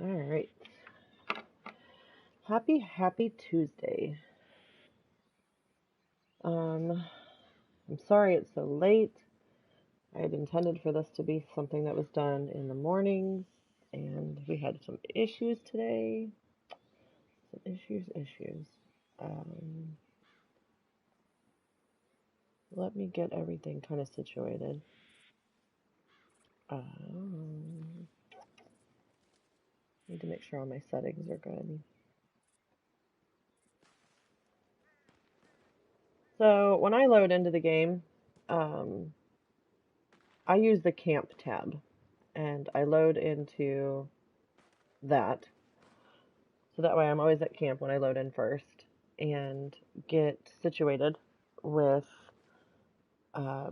Alright. Happy Tuesday. I'm sorry it's so late. I had intended for this to be something that was done in the mornings, and we had some issues today. Some issues. Let me get everything kind of situated. Need to make sure all my settings are good. So when I load into the game, I use the camp tab, and I load into that. So that way I'm always at camp when I load in first and get situated with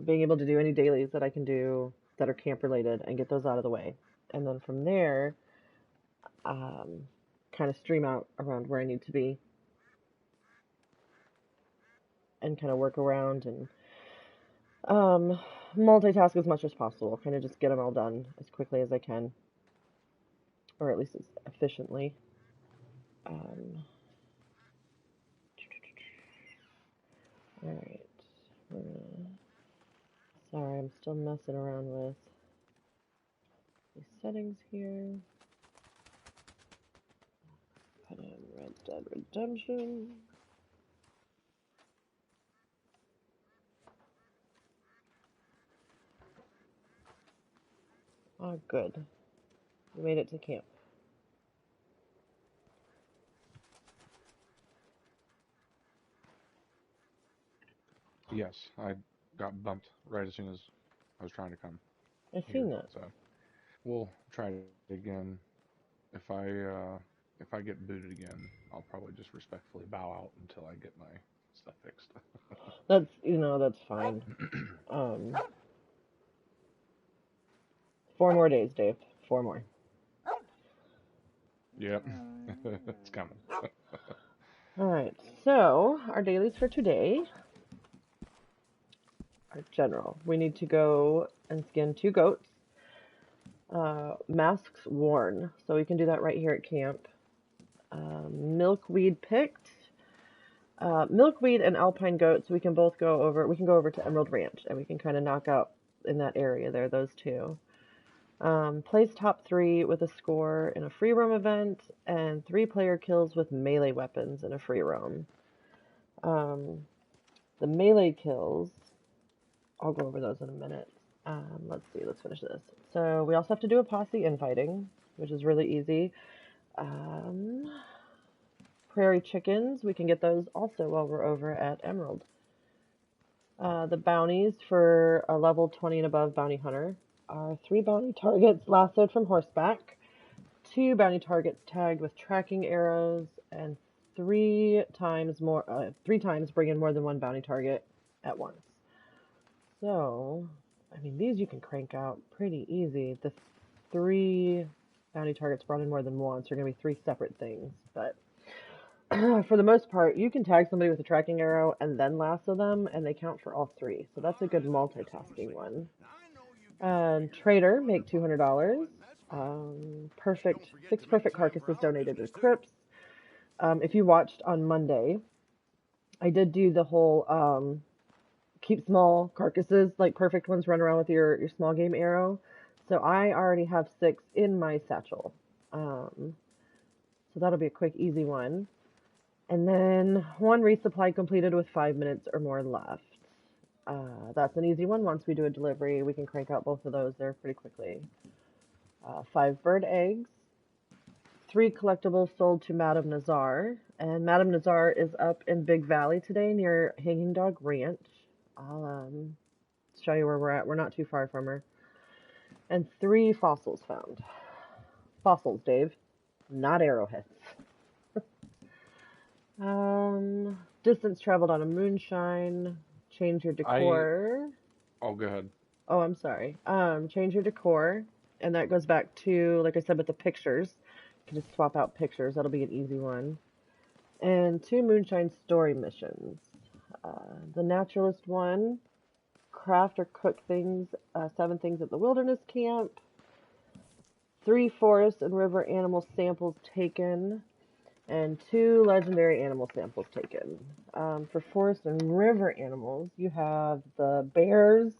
being able to do any dailies that I can do that are camp related and get those out of the way. And then from there, kind of stream out around where I need to be and kind of work around and multitask as much as possible. Kind of just get them all done as quickly as I can, or at least as efficiently. Alright. Sorry, I'm still messing around with these settings here. Put in Red Dead Redemption. Oh, good. We made it to camp. Yes, I got bumped right as soon as I was trying to come. I've seen that. So we'll try it again. If I get booted again, I'll probably just respectfully bow out until I get my stuff fixed. That's fine. 4 more days, Dave. 4 more. Yep, it's coming. Alright, so our dailies for today are general. We need to go and skin 2 goats. Masks worn, so we can do that right here at camp. Milkweed picked. Milkweed and alpine goats, we can both go over. We can go over to Emerald Ranch, and we can kind of knock out in that area there, those 2. Place top 3 with a score in a free roam event, and 3 player kills with melee weapons in a free roam. The melee kills, I'll go over those in a minute. Let's see, let's finish this. So we also have to do a posse infighting, which is really easy. Prairie chickens, we can get those also while we're over at Emerald. The bounties for a level 20 and above bounty hunter are 3 bounty targets lassoed from horseback, 2 bounty targets tagged with tracking arrows, and 3 times bring in more than 1 bounty target at once. So, I mean, these you can crank out pretty easy. The 3 bounty targets brought in more than once are going to be 3 separate things, but for the most part, you can tag somebody with a tracking arrow and then lasso them, and they count for all 3. So that's a good multitasking one. Trader, make $200. 6 perfect carcasses donated to Crips. If you watched on Monday, I did do the whole keep small carcasses, like perfect ones, run around with your small game arrow. So I already have 6 in my satchel. So that'll be a quick, easy one. And then 1 resupply completed with 5 minutes or more left. That's an easy one. Once we do a delivery, we can crank out both of those there pretty quickly. 5 bird eggs. 3 collectibles sold to Madame Nazar. And Madame Nazar is up in Big Valley today near Hanging Dog Ranch. I'll show you where we're at. We're not too far from her. And 3 fossils found. Fossils, Dave. Not arrowheads. Distance traveled on a moonshine. Change your decor. Oh, go ahead. Oh, I'm sorry. Change your decor. And that goes back to, like I said, with the pictures. You can just swap out pictures. That'll be an easy one. And 2 moonshine story missions. The naturalist one, craft or cook things, 7 things at the wilderness camp. 3 forest and river animal samples taken, and 2 legendary animal samples taken. For forest and river animals, you have the bears,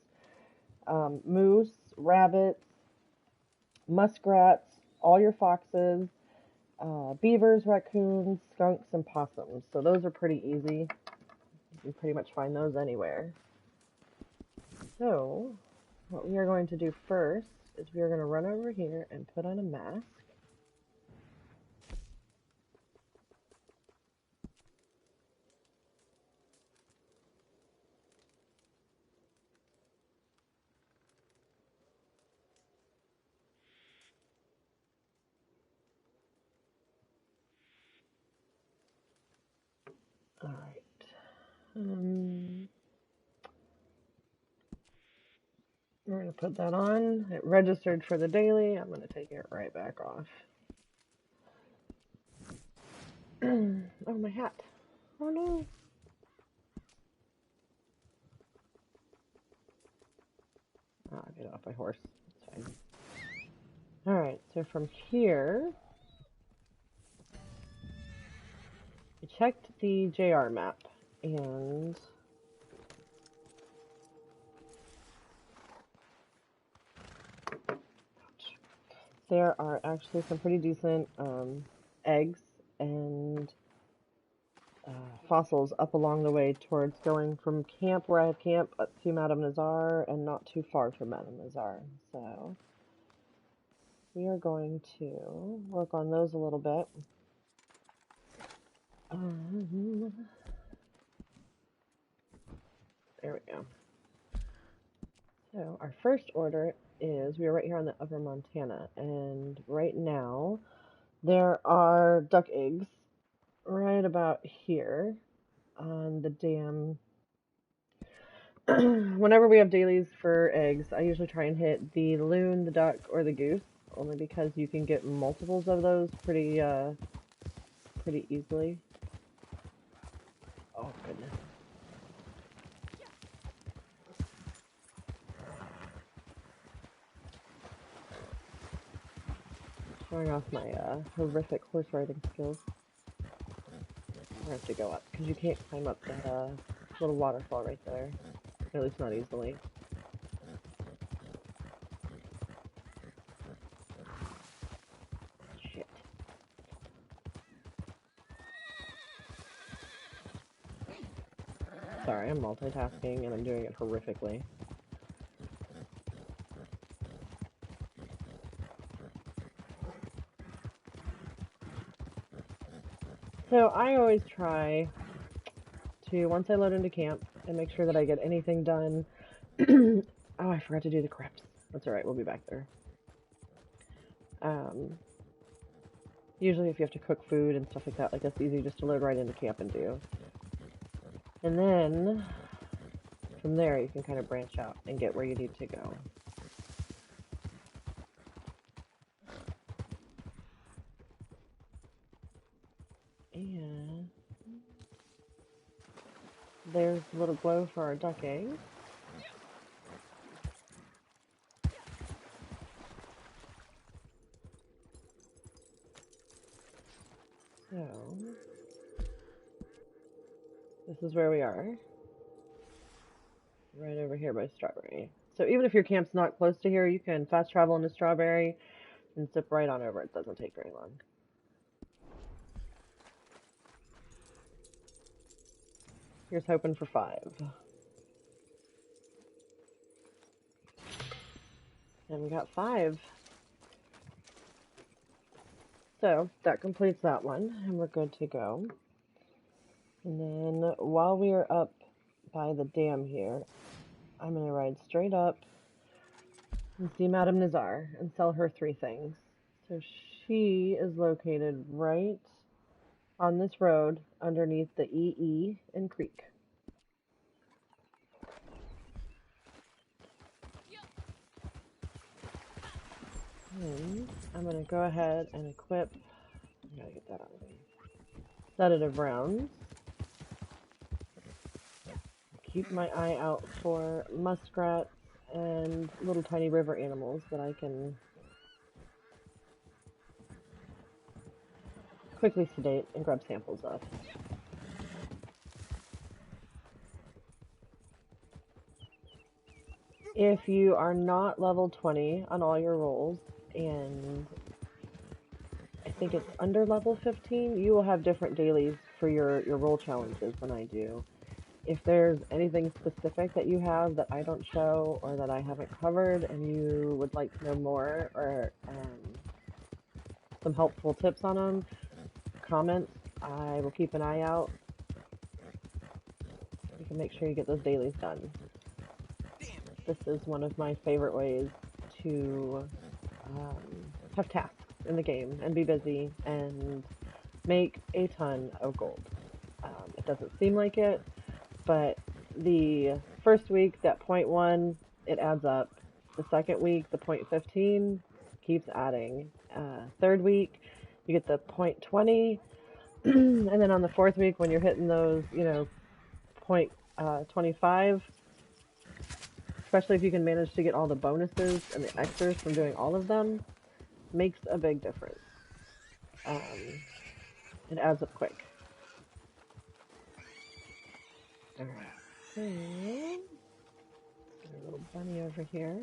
moose, rabbits, muskrats, all your foxes, beavers, raccoons, skunks, and possums. So those are pretty easy. You can pretty much find those anywhere. So what we are going to do first is we are going to run over here and put on a mask. All right. We're going to put that on. It registered for the daily. I'm going to take it right back off. Oh, my hat. Oh, no. Oh, I'll get off my horse. It's fine. Alright, so from here, I checked the JR map, and there are actually some pretty decent eggs and fossils up along the way towards going from camp where I have camp up to Madame Nazar and not too far from Madame Nazar. So we are going to work on those a little bit. There we go. So our first order is, we are right here on the Upper Montana, and right now there are duck eggs right about here on the dam. Whenever we have dailies for eggs, I usually try and hit the loon, the duck, or the goose, only because you can get multiples of those pretty easily. Oh goodness. Showing off my horrific horse riding skills. I have to go up because you can't climb up that little waterfall right there. At least not easily. Shit. Sorry, I'm multitasking and I'm doing it horrifically. So I always try to, once I load into camp, and make sure that I get anything done. Oh, I forgot to do the crypts. That's alright, we'll be back there. Usually if you have to cook food and stuff like that, like that's easy just to load right into camp and do. And then, from there you can kind of branch out and get where you need to go. And there's a little glow for our duck eggs. So, this is where we are. Right over here by Strawberry. So even if your camp's not close to here, you can fast travel into Strawberry and zip right on over. It doesn't take very long. Here's hoping for 5. And we got 5. So that completes that one, and we're good to go. And then while we are up by the dam here, I'm going to ride straight up and see Madame Nazar and sell her 3 things. So she is located right on this road underneath the EE and Creek. And I'm going to go ahead and equip, I gotta get that out of the way, sedative rounds. Keep my eye out for muskrats and little tiny river animals that I can quickly sedate and grab samples of. If you are not level 20 on all your rolls, and I think it's under level 15, you will have different dailies for your roll challenges than I do. If there's anything specific that you have that I don't show or that I haven't covered and you would like to know more or some helpful tips on them, comments, I will keep an eye out. You can make sure you get those dailies done. This is one of my favorite ways to have tasks in the game and be busy and make a ton of gold. It doesn't seem like it, but the first week, that 0.1, it adds up. The second week, the 0.15 keeps adding. Third week, you get the 0.20, and then on the fourth week, when you're hitting those, 0.25, especially if you can manage to get all the bonuses and the extras from doing all of them, makes a big difference. It adds up quick. Alright, so, a little bunny over here.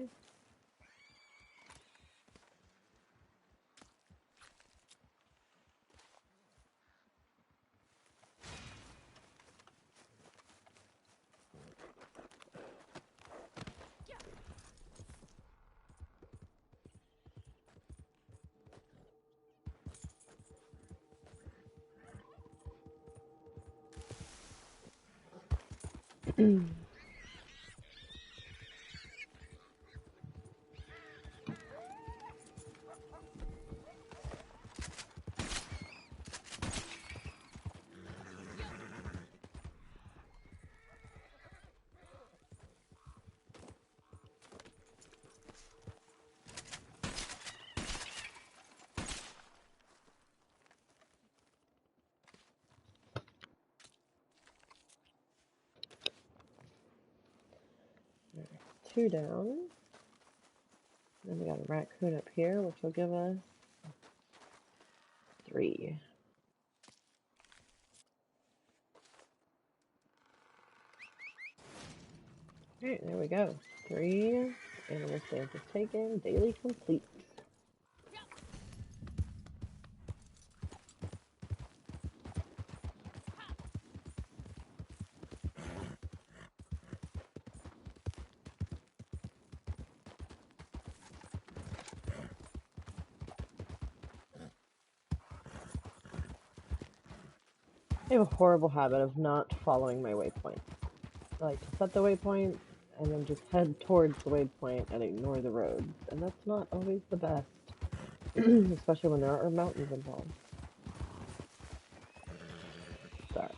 Two down. Then we got a raccoon up here, which will give us 3. Alright, there we go. 3. Animal stance is taken. Daily complete. I have a horrible habit of not following my waypoint. I like to set the waypoint and then just head towards the waypoint and ignore the roads. And that's not always the best, especially when there are mountains involved. Sorry.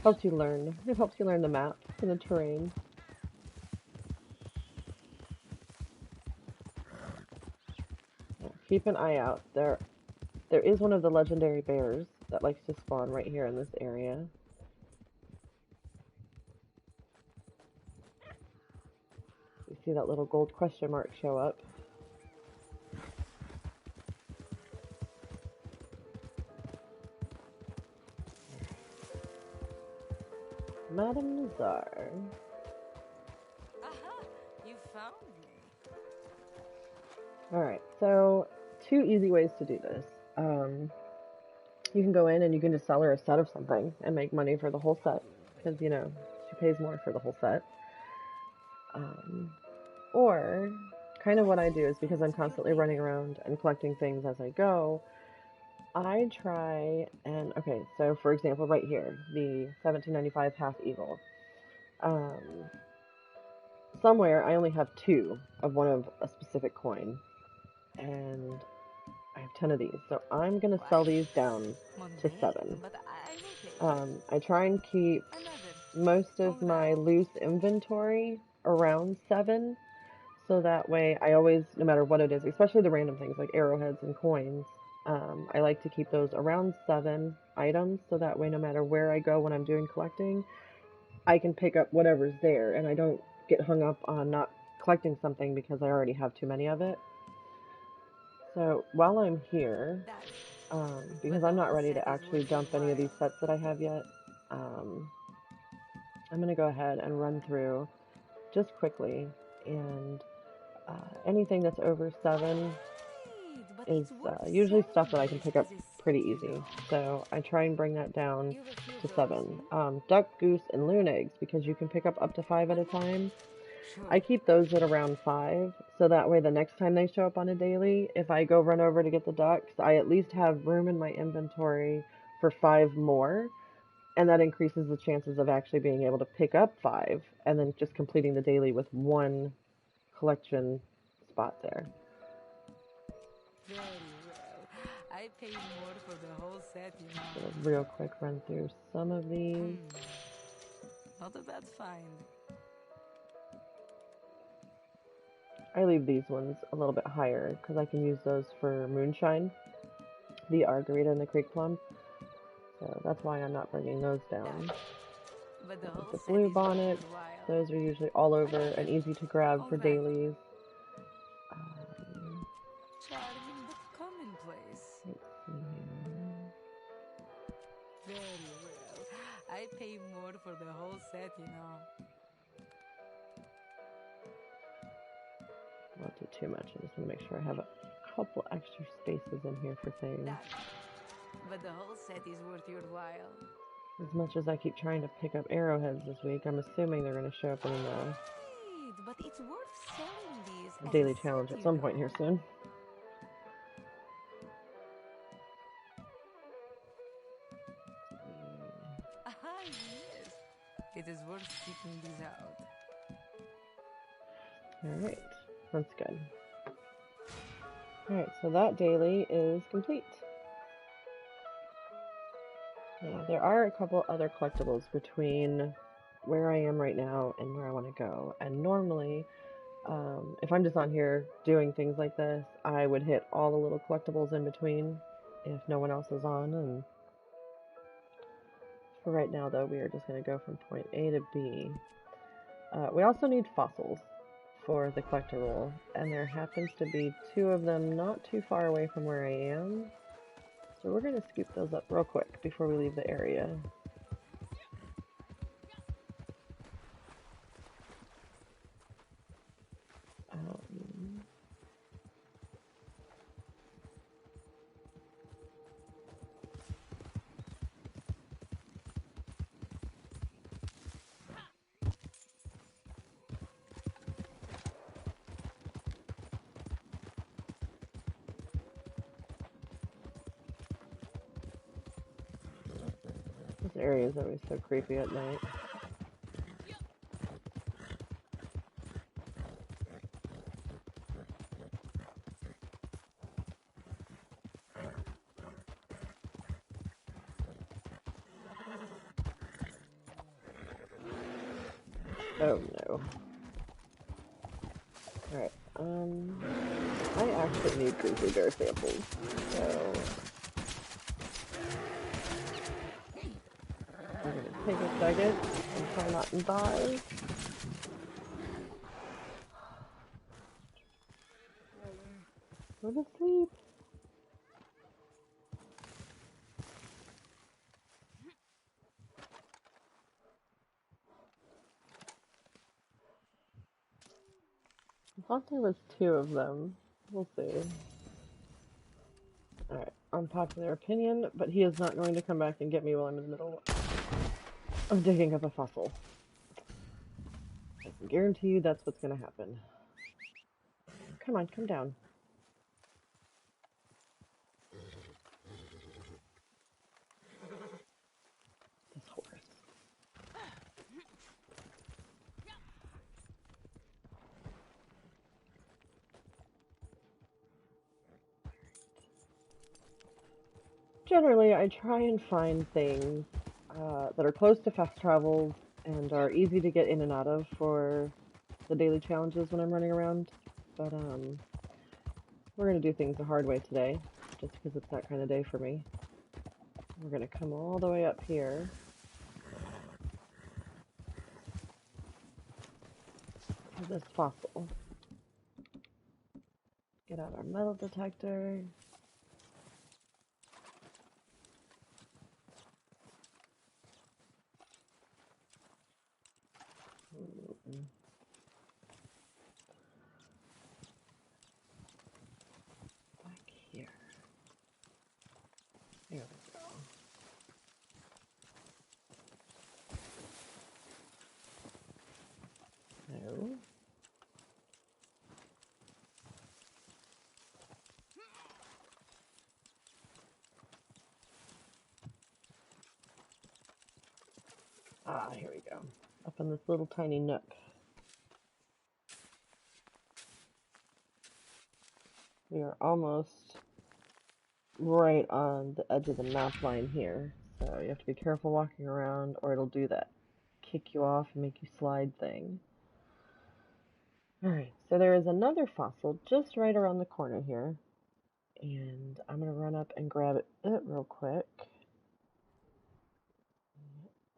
Helps you learn. It helps you learn the map and the terrain. Yeah, keep an eye out. There is one of the legendary bears that likes to spawn right here in this area. You see that little gold question mark show up. Madame Nazar. Aha! You found me. Alright, so 2 easy ways to do this. You can go in and you can just sell her a set of something and make money for the whole set. Because, she pays more for the whole set. Or, kind of what I do is because I'm constantly running around and collecting things as I go, I try and, okay, so for example, right here, the 1795 half eagle. Somewhere I only have 2 of one of a specific coin, and I have 10 of these, so I'm gonna sell these down to 7. I try and keep most of my loose inventory around 7, so that way I always, no matter what it is, especially the random things like arrowheads and coins, I like to keep those around 7 items, so that way no matter where I go when I'm doing collecting, I can pick up whatever's there, and I don't get hung up on not collecting something because I already have too many of it. So while I'm here, because I'm not ready to actually dump any of these sets that I have yet. I'm going to go ahead and run through just quickly, and anything that's over 7 is usually stuff that I can pick up pretty easy. So I try and bring that down to 7. Duck, goose, and loon eggs, because you can pick up to 5 at a time. I keep those at around 5, so that way the next time they show up on a daily, if I go run over to get the ducks, I at least have room in my inventory for 5 more, and that increases the chances of actually being able to pick up 5, and then just completing the daily with 1 collection spot there. Very well. I pay more for the whole set, you know. So real quick run through some of these. Not a bad find. I leave these ones a little bit higher because I can use those for moonshine, the Argarita and the Creek Plum. So that's why I'm not bringing those down. But the whole The set blue is bonnets, worthwhile. those are usually all over and easy to grab for Alright. dailies. Charming but commonplace. Let's see here. Very well. I pay more for the whole set, you know. Won't do too much. I just want to make sure I have a couple extra spaces in here for things. But the whole set is worth your while. As much as I keep trying to pick up arrowheads this week, I'm assuming they're going to show up in the Right, but it's worth selling these as daily a challenge set, at you some point here know. soon. Ah, yes. It is worth seeking these out. Alright, that's good. Alright, so that daily is complete. Yeah, there are a couple other collectibles between where I am right now and where I want to go. And normally, if I'm just on here doing things like this, I would hit all the little collectibles in between if no one else is on. And for right now, though, we are just going to go from point A to B. We also need fossils for the collector roll, and there happens to be 2 of them not too far away from where I am. So we're going to scoop those up real quick before we leave the area. This area is always so creepy at night. Oh no. Alright, I actually need grizzly bear samples, so we're gonna take a second and try not and die. Go to sleep. I thought there was 2 of them. We'll see. Alright, unpopular opinion, but he is not going to come back and get me while I'm in the middle of digging up a fossil. I can guarantee you that's what's gonna happen. Come on, come down. This horse. Generally, I try and find things that are close to fast travels and are easy to get in and out of for the daily challenges when I'm running around. But we're going to do things the hard way today, just because it's that kind of day for me. We're going to come all the way up here. To this fossil. Get out our metal detector. Here we go. No. Ah, here we go. Up in this little tiny nook. We are almost right on the edge of the map line here. So you have to be careful walking around or it'll do that kick you off and make you slide thing. Alright, so there is another fossil just right around the corner here. And I'm going to run up and grab it real quick.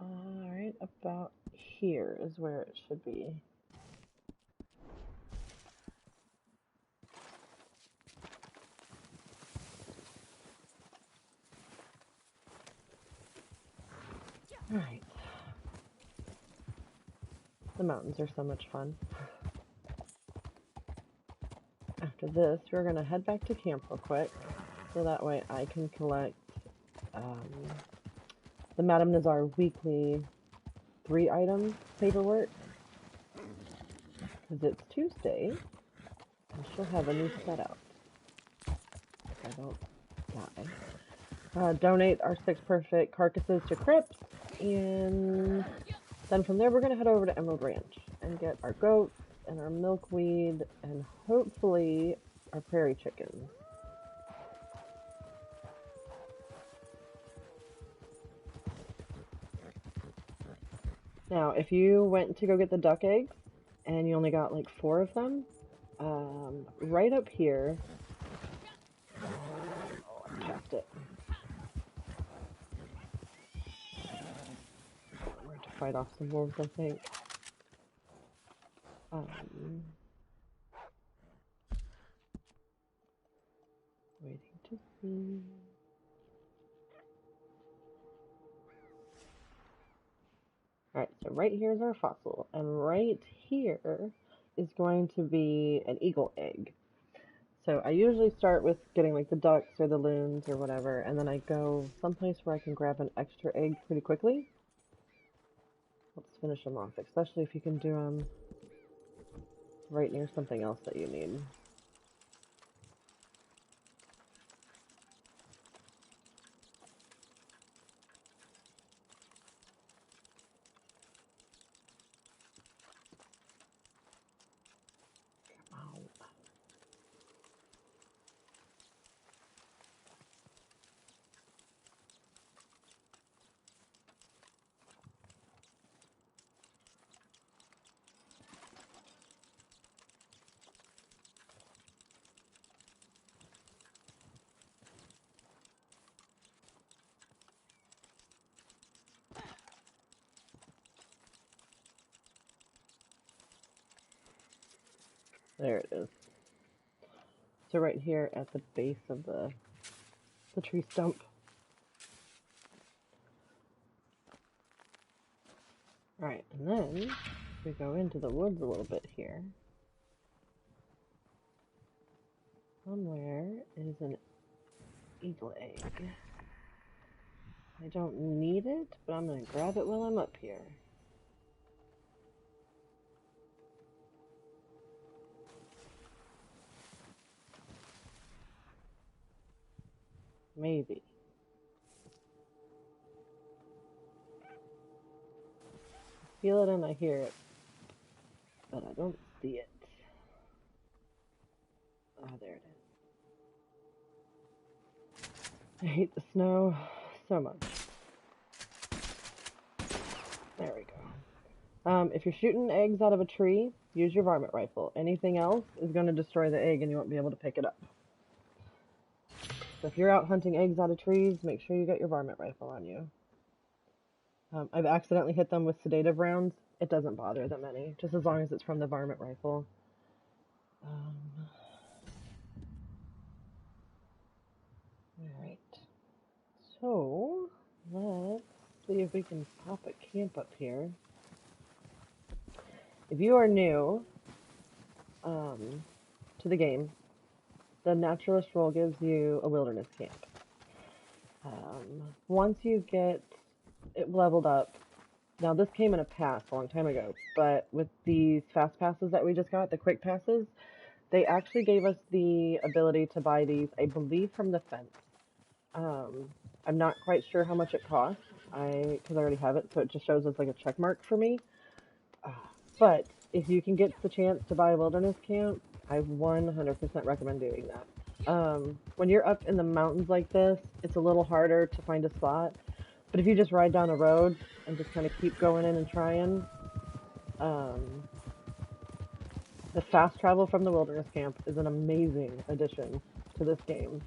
Alright, about here is where it should be. Alright. The mountains are so much fun. After this, we're going to head back to camp real quick, so that way I can collect the Madame Nazar weekly 3-item paperwork, because it's Tuesday, and she'll have a new set out, if I don't die. Donate our 6 perfect carcasses to crypts, and then from there we're going to head over to Emerald Ranch and get our goats and our milkweed and hopefully our prairie chickens. Now, if you went to go get the duck eggs and you only got like 4 of them, right up here, oh, I tapped it. We're to fight off some wolves, I think. Waiting to see. Alright, so right here is our fossil, and right here is going to be an eagle egg. So I usually start with getting like the ducks or the loons or whatever, and then I go someplace where I can grab an extra egg pretty quickly. Let's finish them off, especially if you can do them right near something else that you need. There it is. So right here at the base of the tree stump. Alright, and then we go into the woods a little bit here. Somewhere is an eagle egg. I don't need it, but I'm going to grab it while I'm up here. Maybe. I feel it and I hear it, but I don't see it. Oh, there it is. I hate the snow so much. There we go. If you're shooting eggs out of a tree, use your varmint rifle. Anything else is going to destroy the egg and you won't be able to pick it up. So if you're out hunting eggs out of trees, make sure you get your varmint rifle on you. I've accidentally hit them with sedative rounds. It doesn't bother them any, just as long as it's from the varmint rifle. Alright. So, let's see if we can pop a camp up here. If you are new to the game, the naturalist role gives you a wilderness camp. Once you get it leveled up, now this came in a pass a long time ago, but with these fast passes that we just got, the quick passes, they actually gave us the ability to buy these, I believe, from the fence. I'm not quite sure how much it costs, because I already have it, so it just shows as like a check mark for me. But if you can get the chance to buy a wilderness camp, I 100% recommend doing that. When you're up in the mountains like this, it's a little harder to find a spot. But if you just ride down a road and just kind of keep going in and trying, the fast travel from the wilderness camp is an amazing addition to this game.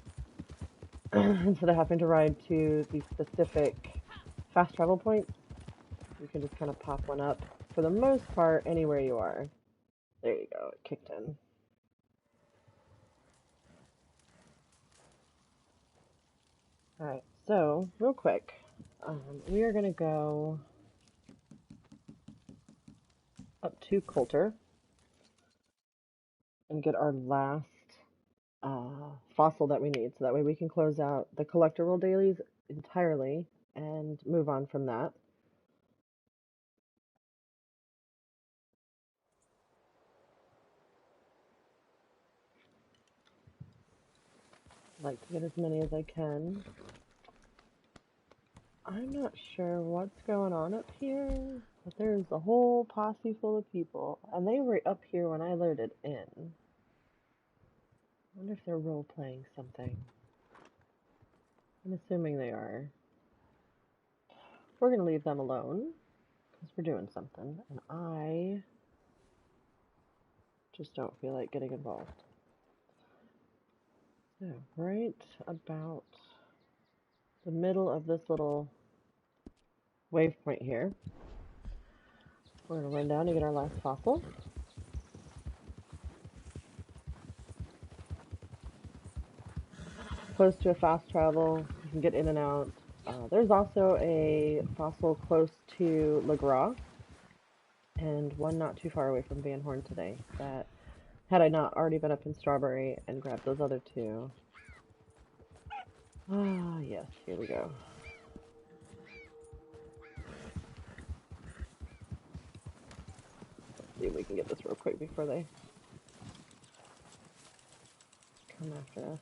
Instead of having to ride to the specific fast travel points, you can just kind of pop one up, for the most part, anywhere you are. There you go, it kicked in. Alright, so, real quick, we are going to go up to Coulter and get our last fossil that we need, so that way we can close out the collector world dailies entirely and move on from that. I'd like to get as many as I can. I'm not sure what's going on up here, but there's a whole posse full of people, and they were up here when I loaded in. I wonder if they're role-playing something. I'm assuming they are. We're going to leave them alone, because we're doing something, and I just don't feel like getting involved. So, right about the middle of this little waypoint here, we're going to run down to get our last fossil. Close to a fast travel, you can get in and out. There's also a fossil close to Le Gras, and one not too far away from Van Horn today, that had I not already been up in Strawberry and grabbed those other two. Ah, yes, here we go. Let's see if we can get this real quick before they come after us.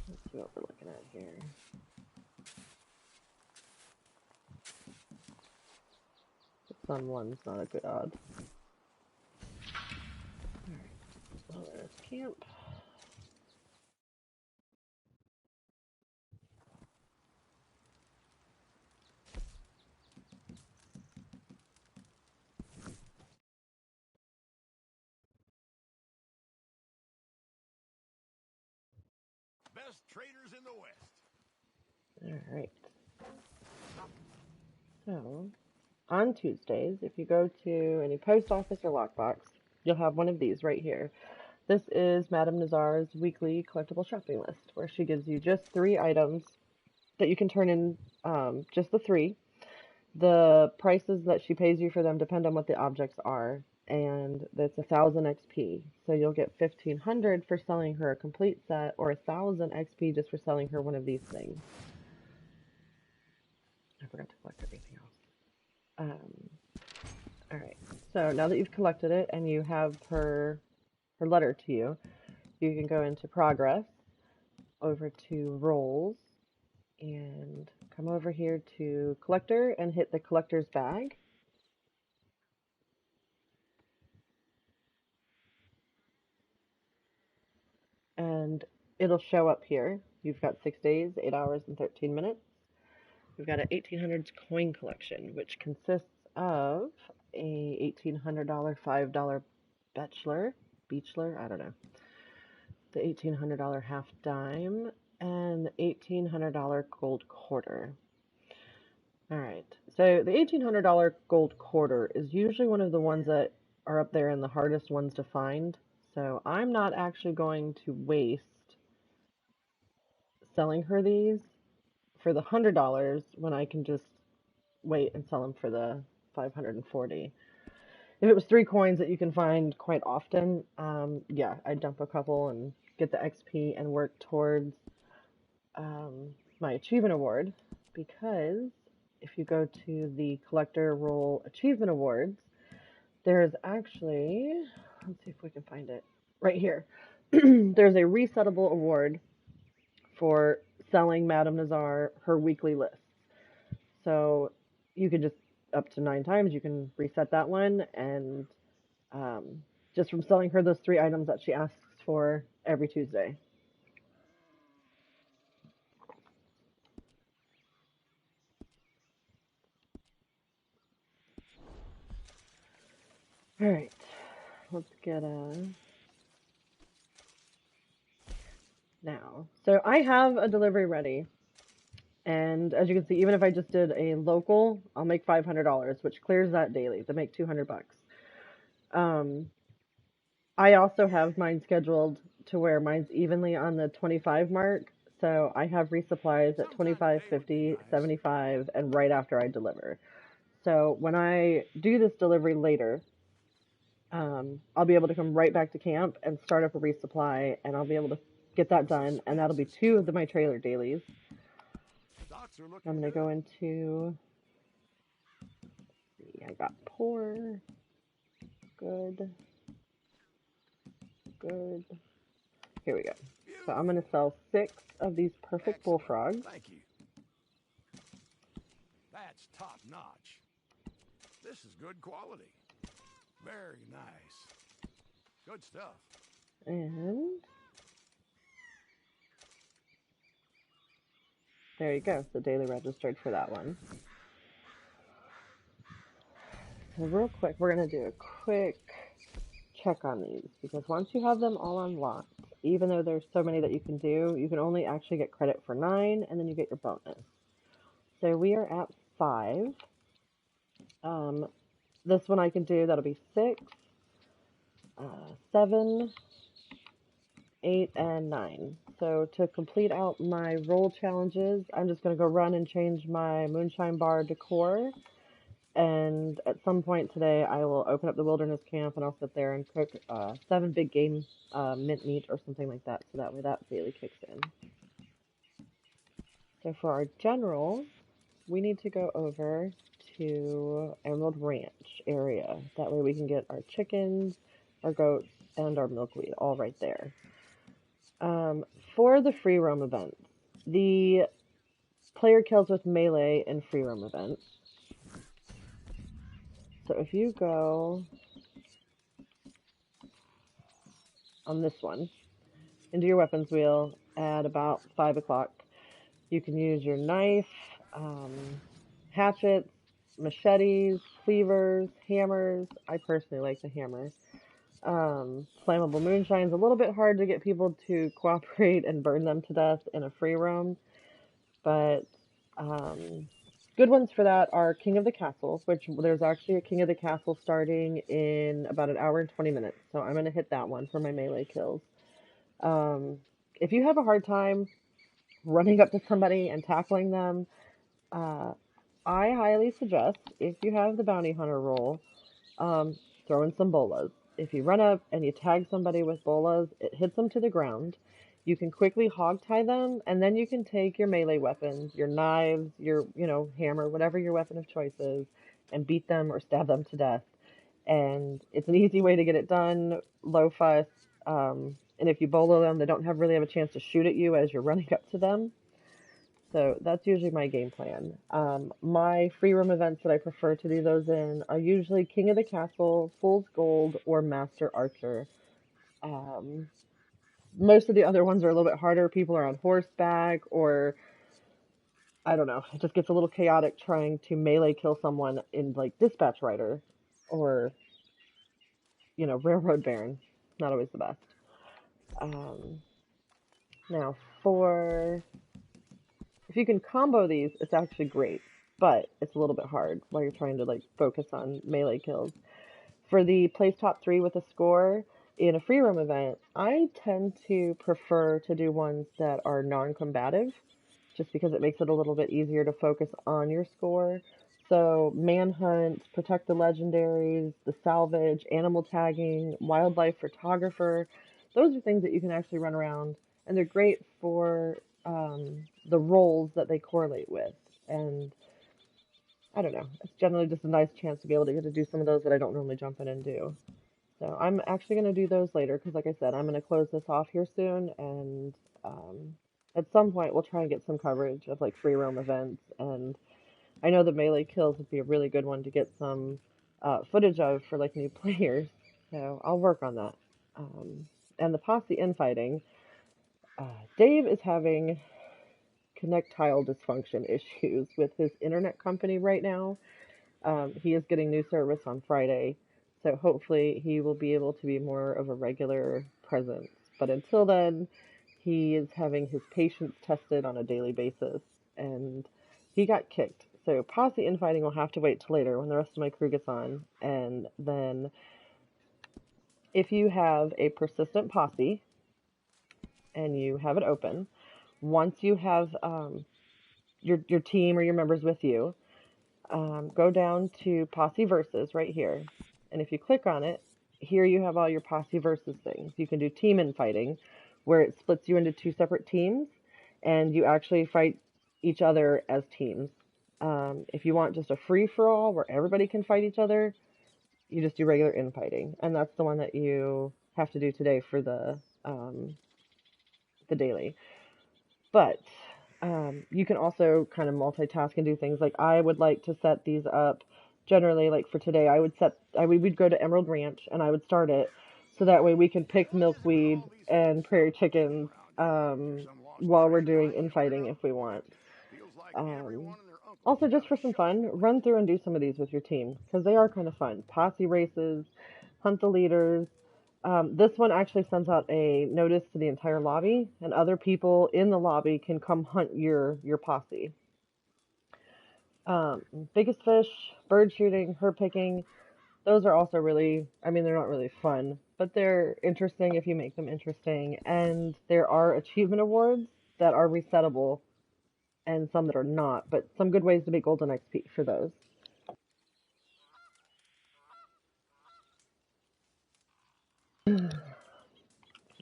Let's see what we're looking at here. Sun one's not a good odd. Alright, well, there's camp. Best traders in the West. Alright. So, on Tuesdays, if you go to any post office or lockbox, you'll have one of these right here. This is Madame Nazar's weekly collectible shopping list, where she gives you just 3 items that you can turn in, just the 3. The prices that she pays you for them depend on what the objects are, and that's 1,000 XP. So you'll get 1,500 for selling her a complete set, or 1,000 XP just for selling her one of these things. I forgot to collect everything else. Alright, so now that you've collected it and you have her letter to you, you can go into progress, over to roles, and come over here to collector and hit the collector's bag. And it'll show up here. You've got 6 days, 8 hours, and 13 minutes. We've got an 1800s coin collection, which consists of a $1,800 $5 Beechler, I don't know, the $1,800 half dime, and the $1,800 gold quarter. Alright, so the $1,800 gold quarter is usually one of the ones that are up there and the hardest ones to find, so I'm not actually going to waste selling her these for the $100 when I can just wait and sell them for the $540. If it was 3 coins that you can find quite often, yeah, I'd dump a couple and get the XP and work towards my achievement award. Because if you go to the collector role achievement awards, there's actually, let's see if we can find it right here. There's a resettable award for selling Madame Nazar her weekly list. So you can just, up to 9 times, you can reset that one. And just from selling her those 3 items that she asks for every Tuesday. All right, let's get now. So I have a delivery ready. And as you can see, even if I just did a local, I'll make $500, which clears that daily to make $200. I also have mine scheduled to where mine's evenly on the 25 mark. So I have resupplies at 25, 50, 75, and right after I deliver. So when I do this delivery later, I'll be able to come right back to camp and start up a resupply, and I'll be able to get that done. And that'll be 2 of my trailer dailies. I'm going to go into, I got poor, good, good. Here we go. So I'm going to sell 6 of these perfect bullfrogs. Thank you. That's top notch. This is good quality. Very nice. Good stuff. And there you go. So daily registered for that one. So real quick, we're going to do a quick check on these, because once you have them all unlocked, even though there's so many that you can do, you can only actually get credit for 9, and then you get your bonus. So we are at 5. This one I can do, that'll be 6, 7, 8, and 9. So to complete out my roll challenges, I'm just going to go run and change my moonshine bar decor. And at some point today, I will open up the wilderness camp, and I'll sit there and cook 7 big game mint meat or something like that, so that way that daily kicks in. So for our general, we need to go over to Emerald Ranch area. That way we can get our chickens, our goats, and our milkweed all right there. For the free roam events, the player kills with melee in free roam events. So if you go on this one, into your weapons wheel at about 5 o'clock, you can use your knife, hatchets, machetes, cleavers, hammers. I personally like the hammer. Flammable moonshine's a little bit hard to get people to cooperate and burn them to death in a free roam, but good ones for that are King of the Castle, which there's actually a King of the Castle starting in about an hour and 20 minutes, so I'm going to hit that one for my melee kills. If you have a hard time running up to somebody and tackling them, I highly suggest, if you have the bounty hunter role, throw in some bolas. If you run up and you tag somebody with bolas, it hits them to the ground. You can quickly hog tie them, and then you can take your melee weapons, your knives, your, hammer, whatever your weapon of choice is, and beat them or stab them to death. And it's an easy way to get it done, low fuss. And if you bolo them, they don't really have a chance to shoot at you as you're running up to them. So that's usually my game plan. My free roam events that I prefer to do those in are usually King of the Castle, Fool's Gold, or Master Archer. Most of the other ones are a little bit harder. People are on horseback, or I don't know. It just gets a little chaotic trying to melee kill someone in like Dispatch Rider or, Railroad Baron. Not always the best. Now if you can combo these, it's actually great, but it's a little bit hard while you're trying to focus on melee kills. For the place top 3 with a score in a free roam event, I tend to prefer to do ones that are non-combative, just because it makes it a little bit easier to focus on your score. So manhunt, protect the legendaries, the salvage, animal tagging, wildlife photographer. Those are things that you can actually run around, and they're great for the roles that they correlate with. And I don't know, it's generally just a nice chance to be able to get to do some of those that I don't normally jump in and do. So I'm actually going to do those later because, like I said, I'm going to close this off here soon, and um, at some point we'll try and get some coverage of like free roam events. And I know the melee kills would be a really good one to get some footage of for like new players. So I'll work on that. And the posse infighting, Dave is having connectile dysfunction issues with his internet company right now. He is getting new service on Friday, so hopefully he will be able to be more of a regular presence. But until then, he is having his patience tested on a daily basis, and he got kicked. So posse infighting will have to wait till later when the rest of my crew gets on. And then if you have a persistent posse and you have it open, once you have your team or your members with you, go down to Posse Versus right here. And if you click on it, here you have all your Posse Versus things. You can do team infighting, where it splits you into two separate teams, and you actually fight each other as teams. If you want just a free-for-all where everybody can fight each other, you just do regular infighting. And that's the one that you have to do today for the daily. But you can also kind of multitask and do things like I would like to set these up. Generally, like for today, we'd go to Emerald Ranch and I would start it so that way we can pick milkweed and prairie chickens while we're doing infighting if we want. Also, just for some fun, run through and do some of these with your team because they are kind of fun. Posse races, hunt the leaders. This one actually sends out a notice to the entire lobby, and other people in the lobby can come hunt your posse. Biggest fish, bird shooting, herb picking, those are also really, I mean, they're not really fun, but they're interesting if you make them interesting. And there are achievement awards that are resettable and some that are not, but some good ways to make golden XP for those.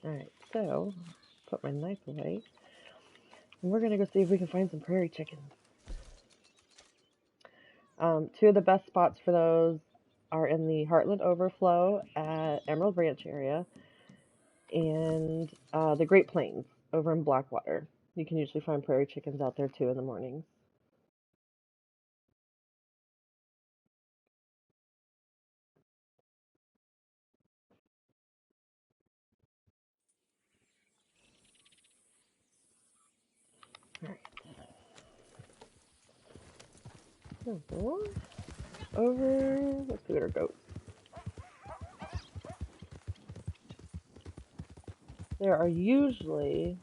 Alright, so put my knife away. And we're gonna go see if we can find some prairie chickens. Two of the best spots for those are in the Heartland Overflow at Emerald Ranch area and the Great Plains over in Blackwater. You can usually find prairie chickens out there too in the mornings. Alright. Over, let's see what our goats. There are usually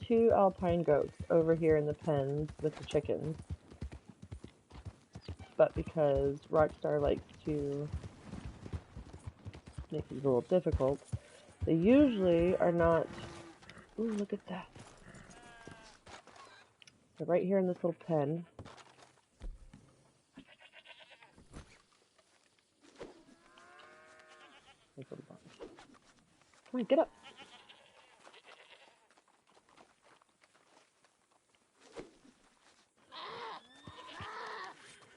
2 alpine goats over here in the pens with the chickens. But because Rockstar likes to make these a little difficult, they usually are not. Ooh, look at that. They're right here in this little pen. Come on, get up.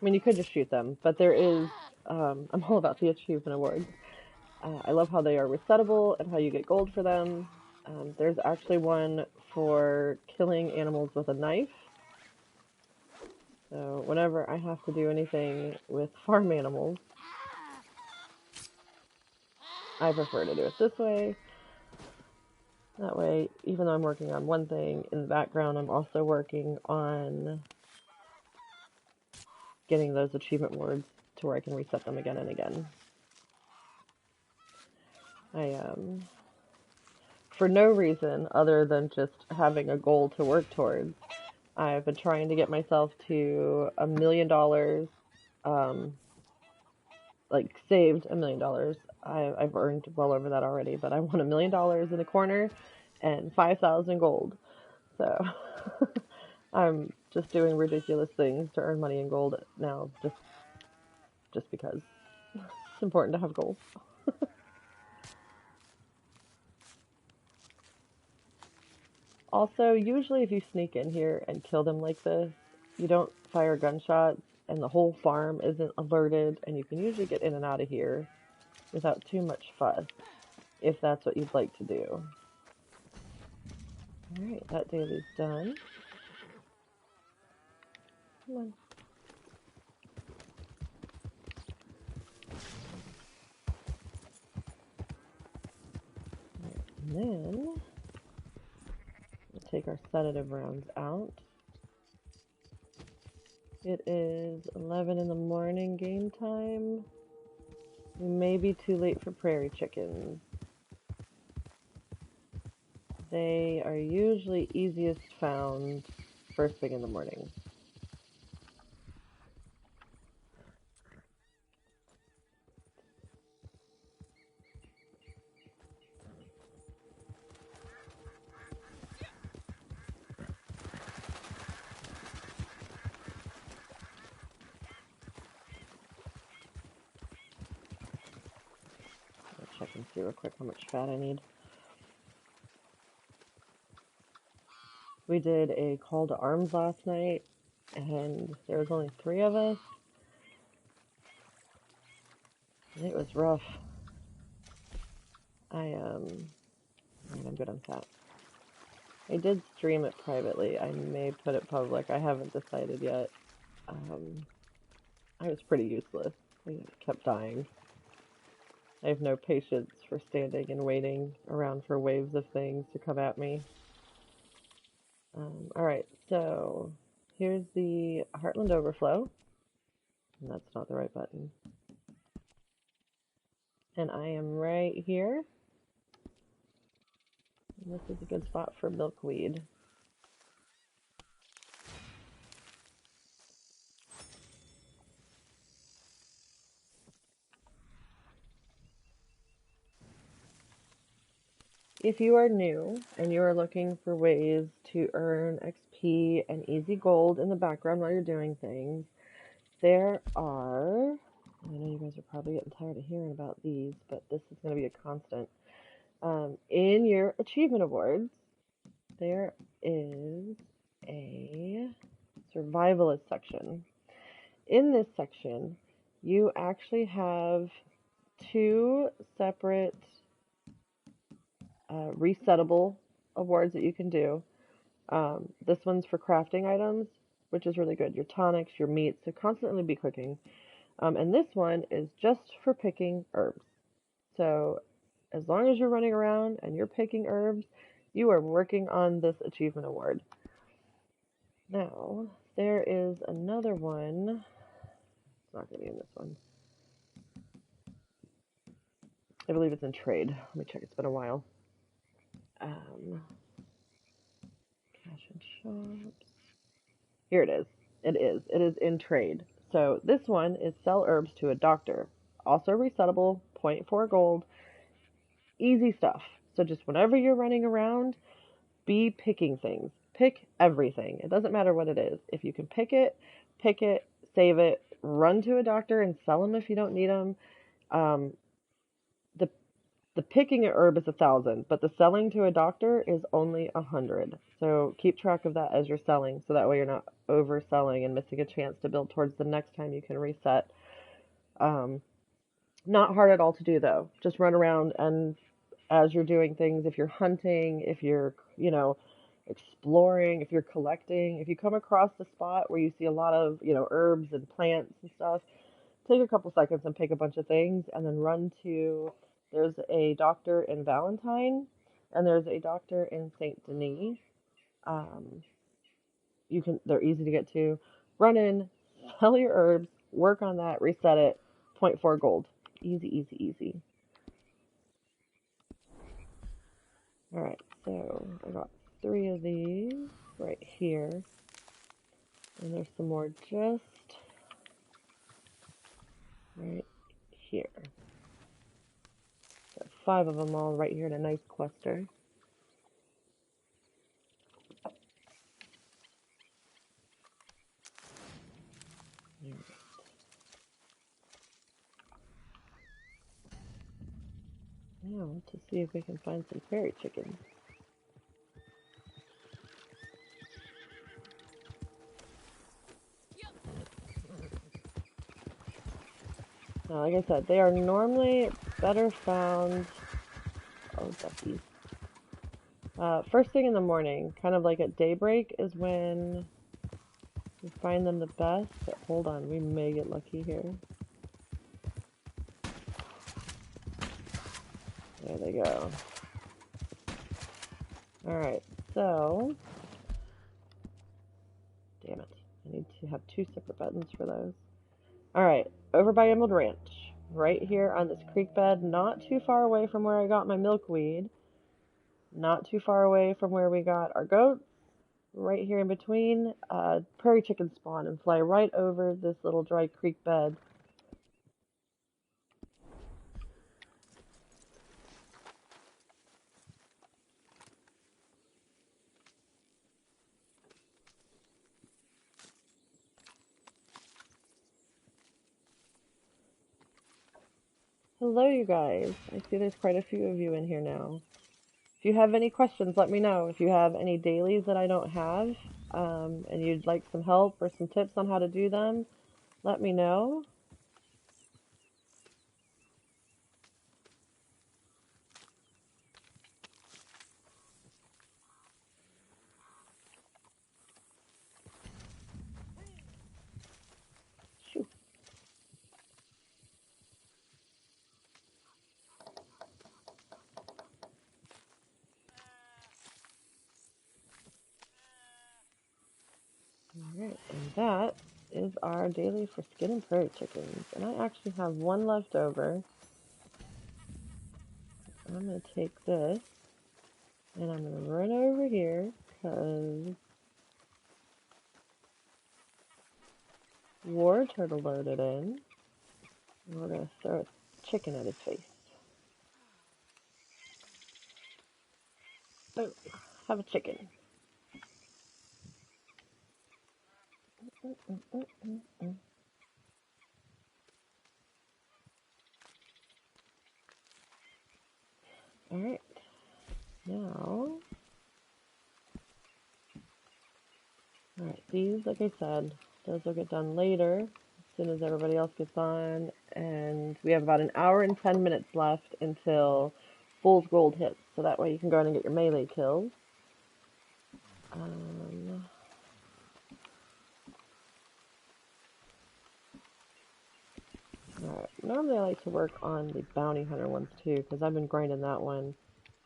I mean, you could just shoot them, but there is, I'm all about the achievement awards. I love how they are resettable and how you get gold for them. There's actually one for killing animals with a knife. So whenever I have to do anything with farm animals, I prefer to do it this way. That way, even though I'm working on one thing, in the background I'm also working on getting those achievement awards to where I can reset them again and again. For no reason other than just having a goal to work towards, I've been trying to get myself to $1 million, like saved $1 million. I've earned well over that already, but I want $1 million in the corner and 5,000 gold. So I'm just doing ridiculous things to earn money in gold now, just just because it's important to have goals. Also, usually if you sneak in here and kill them like this, you don't fire gunshots and the whole farm isn't alerted, and you can usually get in and out of here without too much fuss, if that's what you'd like to do. Alright, that daily's done. Come on. Right, and then we'll take our sedative rounds out. It is 11 in the morning game time. We may be too late for prairie chickens. They are usually easiest found first thing in the morning. I'll check and see real quick how much fat I need. We did a call to arms last night, and there was only 3 of us. And it was rough. I'm good on fat. I did stream it privately. I may put it public. I haven't decided yet. I was pretty useless. I kept dying. I have no patience for standing and waiting around for waves of things to come at me. Alright, so here's the Heartland Overflow. And that's not the right button. And I am right here. And this is a good spot for milkweed. If you are new and you are looking for ways to earn XP and easy gold in the background while you're doing things, there are, I know you guys are probably getting tired of hearing about these, but this is going to be a constant. In your achievement awards, there is a survivalist section. In this section, you actually have 2 separate resettable awards that you can do. This one's for crafting items, which is really good. Your tonics, your meats, so constantly be cooking. And this one is just for picking herbs. So as long as you're running around and you're picking herbs, you are working on this achievement award. Now, there is another one. It's not going to be in this one. I believe it's in trade. Let me check. It's been a while. Cash and shops. Here it is. It is. It is in trade. So this one is sell herbs to a doctor. Also resettable, 0.4 gold. Easy stuff. So just whenever you're running around, be picking things. Pick everything. It doesn't matter what it is. If you can pick it, save it, run to a doctor and sell them if you don't need them. The picking a herb is 1,000, but the selling to a doctor is only 100. So keep track of that as you're selling, so that way you're not overselling and missing a chance to build towards the next time you can reset. Not hard at all to do though. Just run around, and as you're doing things, if you're hunting, if you're, exploring, if you're collecting, if you come across the spot where you see a lot of, herbs and plants and stuff, take a couple seconds and pick a bunch of things, and then run to, there's a doctor in Valentine, and there's a doctor in Saint Denis. They're easy to get to. Run in, sell your herbs, work on that, reset it, 0.4 gold. Easy, easy, easy. Alright, so I got 3 of these right here. And there's some more just right here. So 5 of them all right here in a nice cluster. now to see if we can find some prairie chickens. Now, like I said, they are normally better found. Oh, duckies. First thing in the morning, kind of like at daybreak, is when we find them the best. But hold on, we may get lucky here. There they go. Alright, so... Damn it. I need to have two separate buttons for those. Alright, over by Emerald Ranch. Right here on this creek bed, not too far away from where I got my milkweed. Not too far away from where we got our goats. Right here in between, prairie chickens spawn and fly right over this little dry creek bed. Hello, you guys. I see there's quite a few of you in here now. If you have any questions, let me know. If you have any dailies that I don't have, and you'd like some help or some tips on how to do them, let me know. Shoo. Alright, and that is our daily for skinning prairie chickens. And I actually have one left over. I'm going to take this, and I'm going to run over here, because War Turtle loaded in. And we're going to throw a chicken at his face. Boom. Have a chicken. Alright. Now, alright, these, like I said, those will get done later, as soon as everybody else gets on, and we have about an hour and 10 minutes left until Fool's Gold hits, so that way you can go in and get your melee kills. Alright, normally I like to work on the bounty hunter ones too, because I've been grinding that one.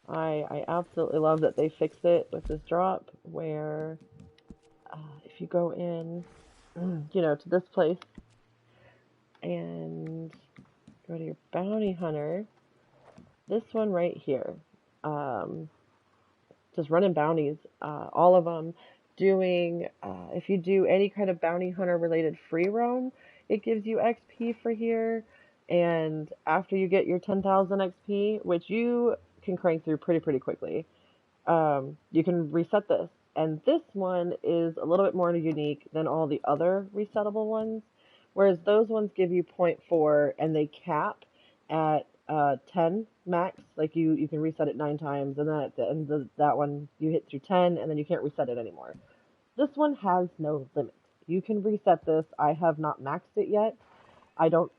I absolutely love that they fixed it with this drop, where if you go in, you know, to this place, and go to your bounty hunter, this one right here, just running bounties, all of them, doing, if you do any kind of bounty hunter related free roam, it gives you XP for here, and after you get your 10,000 XP, which you can crank through pretty quickly, you can reset this. And this one is a little bit more unique than all the other resettable ones, whereas those ones give you 0.4 and they cap at 10 max. Like you can reset it 9 times, and then at the end of that one you hit through 10 and then you can't reset it anymore. This one has no limit. You can reset this. I have not maxed it yet.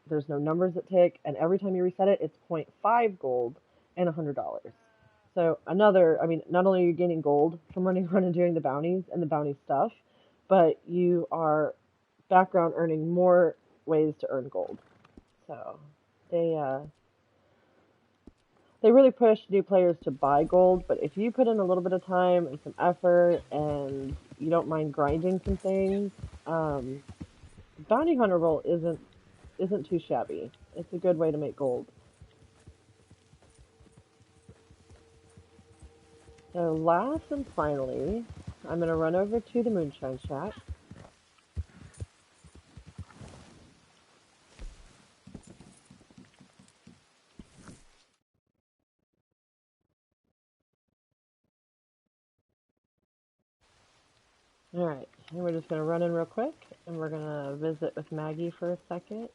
There's no numbers that tick, and every time you reset it, it's 0.5 gold and $100. So another, I mean, not only are you gaining gold from running around and doing the bounties and the bounty stuff, but you are background earning more ways to earn gold. So they really push new players to buy gold, but if you put in a little bit of time and some effort and you don't mind grinding some things, bounty hunter role isn't too shabby. It's a good way to make gold. So last and finally, I'm going to run over to the Moonshine Shack. Alright, and we're just going to run in real quick, and we're going to visit with Maggie for a second.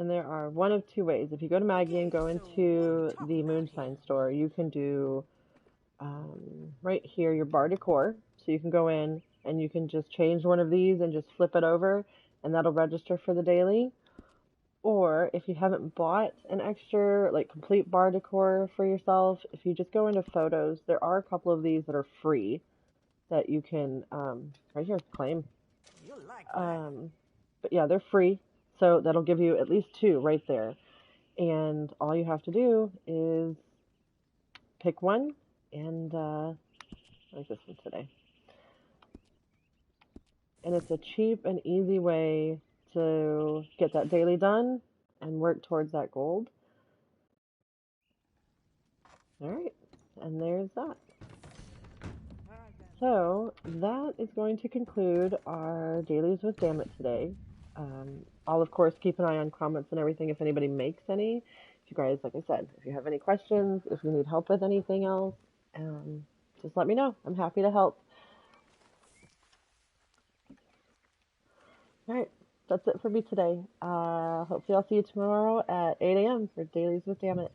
And there are one of two ways. If you go to Maggie and go into the Moonshine store, you can do right here your bar decor. So you can go in and you can just change one of these and just flip it over, and that'll register for the daily. Or if you haven't bought an extra, like, complete bar decor for yourself, if you just go into photos, there are a couple of these that are free that you can, right here, claim. You like that? But yeah, they're free. So that'll give you at least two right there. And all you have to do is pick one and, like this one today. And it's a cheap and easy way to get that daily done and work towards that gold. All right, and there's that. All right then. So that is going to conclude our dailies with Dammit today. I'll of course keep an eye on comments and everything if anybody makes any. If you guys, like I said, if you have any questions, if you need help with anything else, just let me know. I'm happy to help. All right, that's it for me today. Hopefully I'll see you tomorrow at 8 a.m. for Dailies with Dammit.